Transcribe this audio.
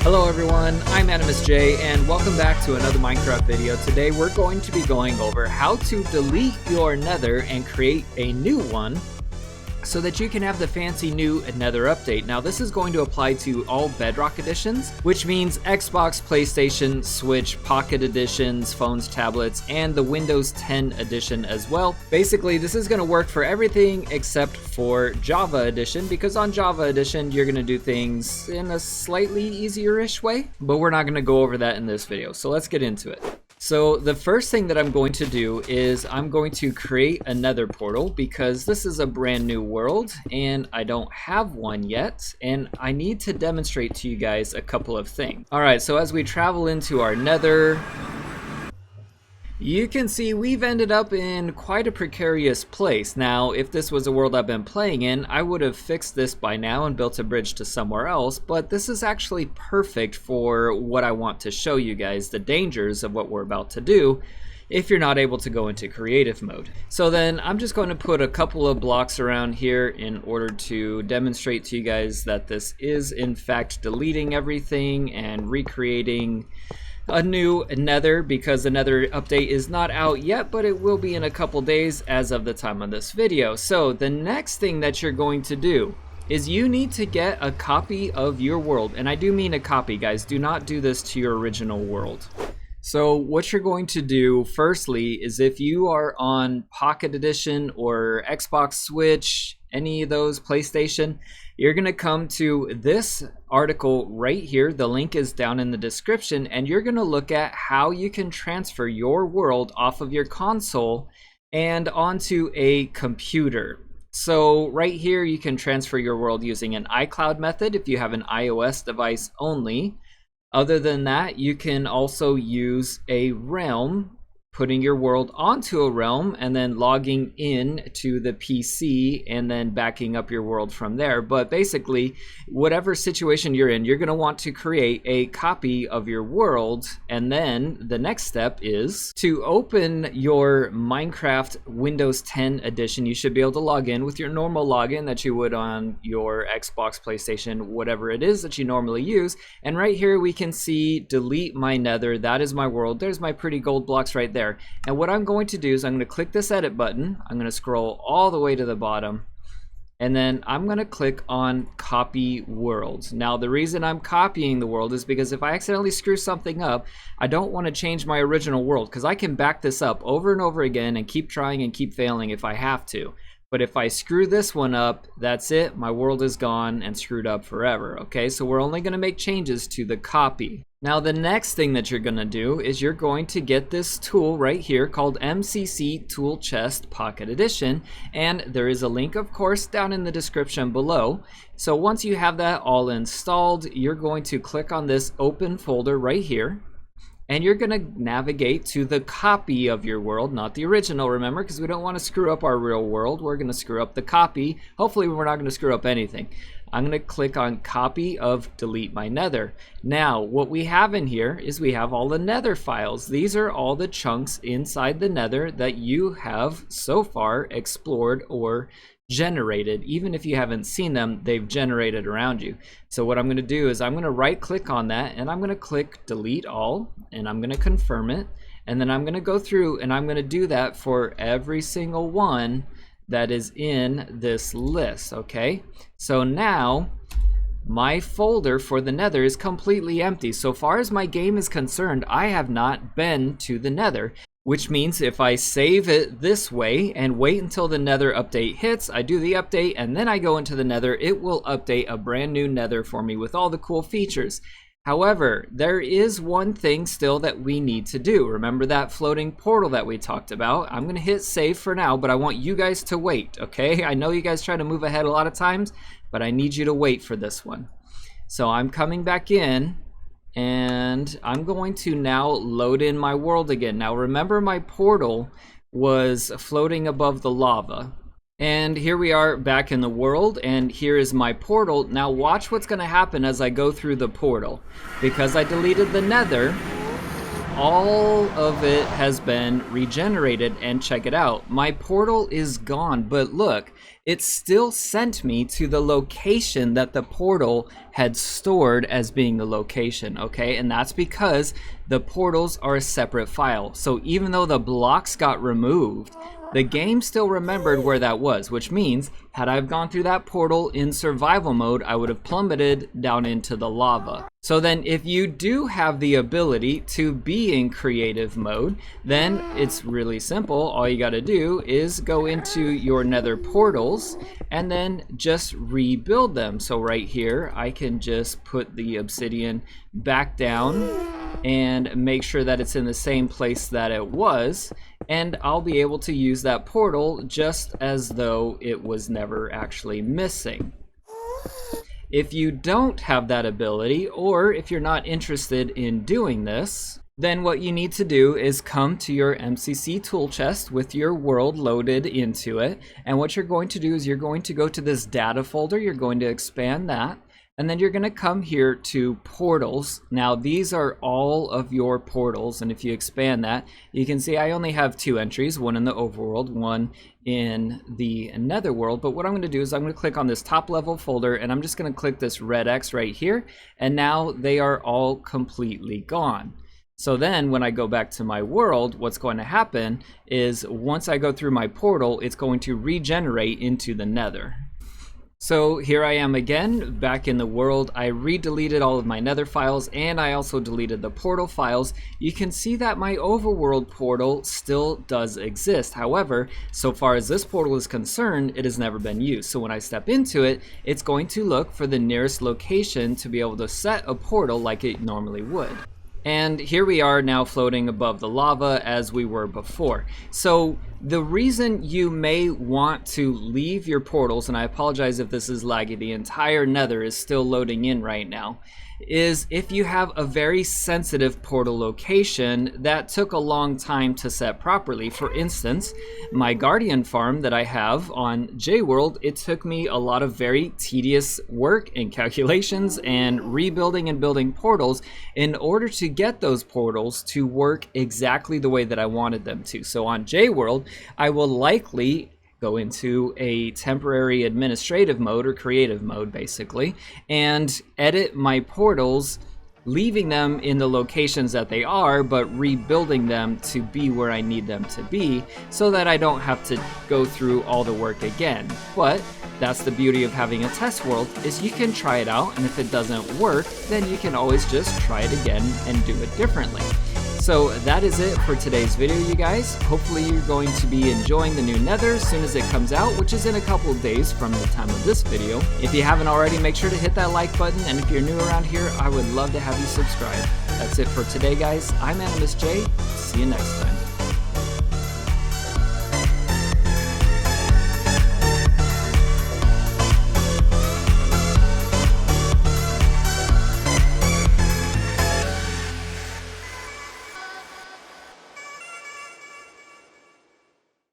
Hello everyone, I'm Animusj and welcome back to another Minecraft video. Today we're going to be going over how to delete your Nether and create a new one so that you can have the fancy new Nether update. Now this is going to apply to all Bedrock editions, which means Xbox, PlayStation, Switch, Pocket editions, phones, tablets, and the Windows 10 edition as well. Basically, this is going to work for everything except for Java edition, because on Java edition you're going to do things in a slightly easier-ish way, but we're not going to go over that in this video, so let's get into it. So the first thing that I'm going to do is I'm going to create a Nether portal because this is a brand new world and I don't have one yet, and I need to demonstrate to you guys a couple of things. Alright, so as we travel into our Nether, you can see we've ended up in quite a precarious place. Now, if this was a world I've been playing in, I would have fixed this by now and built a bridge to somewhere else, but this is actually perfect for what I want to show you guys, the dangers of what we're about to do if you're not able to go into creative mode. So then I'm just going to put a couple of blocks around here in order to demonstrate to you guys that this is in fact deleting everything and recreating a new Nether, because the Nether update is not out yet, but it will be in a couple days as of the time of this video. So the next thing that you're going to do is you need to get a copy of your world, and I do mean a copy, guys. Do not do this to your original world. So what you're going to do firstly is, if you are on Pocket Edition or Xbox, Switch, any of those, PlayStation, you're going to come to this article right here. The link is down in the description, and you're going to look at how you can transfer your world off of your console and onto a computer. So right here you can transfer your world using an iCloud method if you have an iOS device only. Other than that, you can also use a realm, putting your world onto a realm and then logging in to the PC and then backing up your world from there. But basically, whatever situation you're in, you're going to want to create a copy of your world, and then the next step is to open your Minecraft Windows 10 edition. You should be able to log in with your normal login that you would on your Xbox, PlayStation, whatever it is that you normally use. And right here we can see delete my Nether. That is my world. There's my pretty gold blocks right there. And what I'm going to do is I'm going to click this edit button. I'm going to scroll all the way to the bottom, and then I'm going to click on copy world. Now the reason I'm copying the world is because if I accidentally screw something up, I don't want to change my original world, because I can back this up over and over again and keep trying and keep failing if I have to. But if I screw this one up, that's it. My world is gone and screwed up forever. Okay, so we're only going to make changes to the copy. Now the next thing that you're going to do is you're going to get this tool right here called MCC Tool Chest Pocket Edition, and there is a link, of course, down in the description below. So once you have that all installed, you're going to click on this open folder right here, and you're going to navigate to the copy of your world, not the original, remember, because we don't want to screw up our real world. We're going to screw up the copy. Hopefully we're not going to screw up anything. I'm going to click on copy of delete my Nether. Now what we have in here is we have all the Nether files. These are all the chunks inside the Nether that you have so far explored or generated. Even if you haven't seen them, they've generated around you. So what I'm going to do is I'm going to right click on that, and I'm going to click delete all, and I'm going to confirm it, and then I'm going to go through and I'm going to do that for every single one that is in this list. Okay, so now my folder for the Nether is completely empty. So far as my game is concerned, I have not been to the Nether, which means if I save it this way and wait until the Nether update hits, I do the update and then I go into the Nether, it will update a brand new Nether for me with all the cool features. However, there is one thing still that we need to do. Remember that floating portal that we talked about? I'm going to hit save for now, but I want you guys to wait, okay? I know you guys try to move ahead a lot of times, but I need you to wait for this one. So I'm coming back in, and I'm going to now load in my world again. Now remember, my portal was floating above the lava. And here we are back in the world, and here is my portal. Now watch what's going to happen as I go through the portal. Because I deleted the Nether, all of it has been regenerated, and check it out. My portal is gone, but look, it still sent me to the location that the portal had stored as being the location, okay? And that's because the portals are a separate file. So even though the blocks got removed, the game still remembered where that was, which means had I gone through that portal in survival mode, I would have plummeted down into the lava. So then if you do have the ability to be in creative mode, then it's really simple. All you gotta do is go into your nether portals and then just rebuild them. So right here, I can just put the obsidian back down and make sure that it's in the same place that it was, and I'll be able to use that portal just as though it was never actually missing. If you don't have that ability, or if you're not interested in doing this, then what you need to do is come to your MCC Tool Chest with your world loaded into it, and what you're going to do is you're going to go to this data folder, you're going to expand that, and then you're going to come here to portals. Now these are all of your portals, and if you expand that, you can see I only have 2 entries, one in the overworld, one in the netherworld. But what I'm going to do is I'm going to click on this top level folder, and I'm just going to click this red X right here, and now they are all completely gone. So then when I go back to my world, what's going to happen is once I go through my portal, it's going to regenerate into the nether. So here I am again, back in the world. I re-deleted all of my nether files, and I also deleted the portal files. You can see that my overworld portal still does exist. However, so far as this portal is concerned, it has never been used. So when I step into it, it's going to look for the nearest location to be able to set a portal like it normally would. And here we are now floating above the lava as we were before. So the reason you may want to leave your portals, and I apologize if this is laggy, the entire nether is still loading in right now, is if you have a very sensitive portal location that took a long time to set properly. For instance, my guardian farm that I have on JWorld, it took me a lot of very tedious work and calculations and rebuilding and building portals in order to get those portals to work exactly the way that I wanted them to. So on JWorld, I will likely go into a temporary administrative mode or creative mode basically and edit my portals, leaving them in the locations that they are but rebuilding them to be where I need them to be so that I don't have to go through all the work again. But that's the beauty of having a test world, is you can try it out, and if it doesn't work, then you can always just try it again and do it differently. So that is it for today's video, you guys. Hopefully you're going to be enjoying the new Nether as soon as it comes out, which is in a couple of days from the time of this video. If you haven't already, make sure to hit that like button, and if you're new around here, I would love to have you subscribe. That's it for today, guys. I'm Animusj. See you next time.